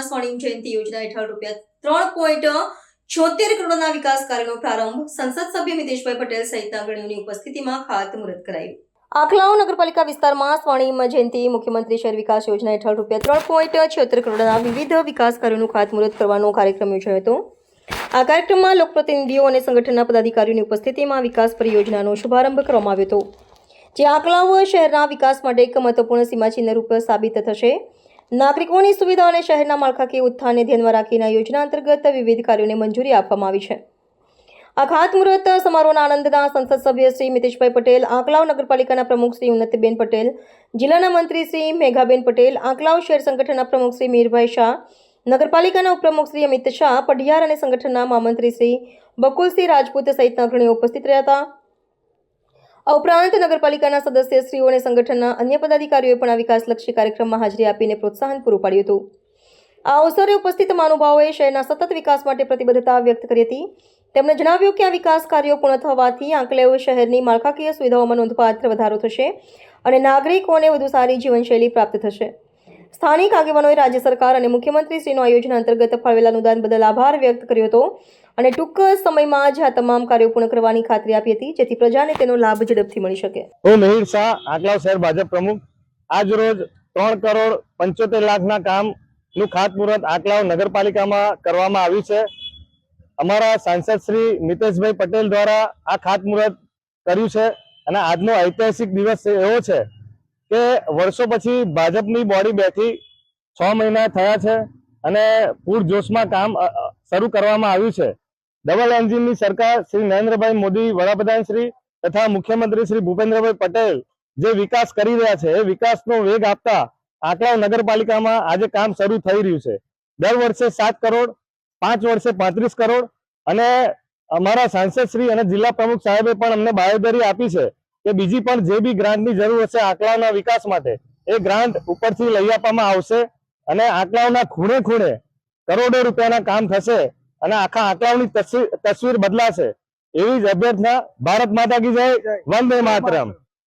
વિસ્તારમાં સ્વર્ણિમ જયંતિ યોજના હેઠળ ₹3.76 કરોડના વિકાસ કાર્યનો પ્રારંભ સંસદ સભ્ય મિતેશભાઈ પટેલ સહિતના અગ્રણીઓની ઉપસ્થિતિમાં ખાતમુહૂર્ત કરાયું। આંકલાવ નગરપાલિકા વિસ્તારમાં સ્વર્ણિમ જયંતિ મુખ્યમંત્રી શહેર વિકાસ યોજના હેઠળ ₹3.76 કરોડના વિવિધ વિકાસ કાર્યોનું ખાતમુહૂર્ત કરવાનો કાર્યક્રમ યોજાયો હતો। આ કાર્યક્રમમાં લોકપ્રતિનિધિઓ અને સંગઠનના પદાધિકારીઓની ઉપસ્થિતિમાં વિકાસ પરિયોજનાનો શુભારંભ કરવામાં આવ્યો હતો, જે આંકલાવ શહેરના વિકાસ માટે એક મહત્વપૂર્ણ સીમાચિહ્ન રૂપ સાબિત થશે। નાગરિકોની સુવિધા અને શહેરના માળખાકીય ઉત્થાનને ધ્યાનમાં રાખીને આ યોજના અંતર્ગત વિવિધ કાર્યોને મંજૂરી આપવામાં આવી છે। આ ખાતમુહૂર્ત સમારોહના આણંદના સંસદ સભ્ય શ્રી મિતેશભાઈ પટેલ, આંકલાવ નગરપાલિકાના પ્રમુખ શ્રી ઉન્નતિબેન પટેલ, જિલ્લાના મંત્રી શ્રી મેઘાબેન પટેલ, આંકલાવ શહેર સંગઠનના પ્રમુખ શ્રી મીરભાઈ શાહ, નગરપાલિકાના ઉપપ્રમુખ શ્રી અમિત શાહ, પઢિયાર અને સંગઠનના મહામંત્રી શ્રી બકુલસિંહ રાજપૂત સહિતના અગ્રણીઓ ઉપસ્થિત રહ્યા હતા। આ ઉપરાંત નગરપાલિકાના સદસ્યશ્રીઓ અને સંગઠનના અન્ય પદાધિકારીઓએ પણ આ વિકાસલક્ષી કાર્યક્રમમાં હાજરી આપીને પ્રોત્સાહન પૂરું પાડ્યું હતું। આ અવસરે ઉપસ્થિત મહાનુભાવોએ શહેરના સતત વિકાસ માટે પ્રતિબદ્ધતા વ્યક્ત કરી હતી। તેમણે જણાવ્યું કે આ વિકાસ કાર્યો પૂર્ણ થવાથી આંકલેવ શહેરની માળખાકીય સુવિધાઓમાં નોંધપાત્ર વધારો થશે અને નાગરિકોને વધુ સારી જીવનશૈલી પ્રાપ્ત થશે। સ્થાનિક આગેવાનોએ રાજ્ય સરકાર અને મુખ્યમંત્રીશ્રીનો આ યોજના અંતર્ગત ફાળવેલા અનુદાન બદલ આભાર વ્યક્ત કર્યો હતો અને ટૂંક સમયમાં જ આ તમામ કાર્યો પૂર્ણ કરવાની ખાતરી આપી હતી, જેથી પ્રજાને તેનો લાભ ઝડપથી મળી શકે। હું મિહિર શાહ, આંકલાવ શહેર ભાજપ પ્રમુખ, આજ રોજ 3,75,00,000ના કામનું ખાતમુહૂર્ત આંકલાવ નગરપાલિકામાં કરવામાં આવ્યું છે। અમારા સાંસદ શ્રી મિતેશભાઈ પટેલ દ્વારા આ ખાતમુહૂર્ત કર્યું છે અને આજનો ઐતિહાસિક દિવસ એવો છે કે વર્ષો પછી ભાજપની બોડી બેઠી 6 મહિના થયા છે અને પૂરજોશમાં કામ શરૂ કરવામાં આવ્યું છે। ડબલ એન્જિનની સરકાર શ્રી નરેન્દ્રભાઈ મોદી વડાપ્રધાન શ્રી તથા મુખ્યમંત્રી શ્રી ભૂપેન્દ્રભાઈ પટેલ જે વિકાસ કરી રહ્યા છે એ વિકાસનો વેગ આપતા આંકલાવ નગરપાલિકામાં આજે કામ શરૂ થઈ રહ્યું છે। દર વર્ષે 7 કરોડ, 5 વર્ષે 35 કરોડ અને અમારા સાંસદ શ્રી અને જિલ્લા પ્રમુખ સાહેબે પણ અમને બાંયધરી આપી છે કે બીજી પણ જે બી ગ્રાન્ટની જરૂર હશે આંકલાવના વિકાસ માટે એ ગ્રાન્ટ ઉપરથી લઈ આપવામાં આવશે અને આંકલાવના ખૂણે ખૂણે કરોડો રૂપિયાના કામ થશે અને આખા આંકલાવની તસવીર બદલાશે। એવી જ અભ્યર્થના। ભારત માતા કી જય, વંદે માતરમ।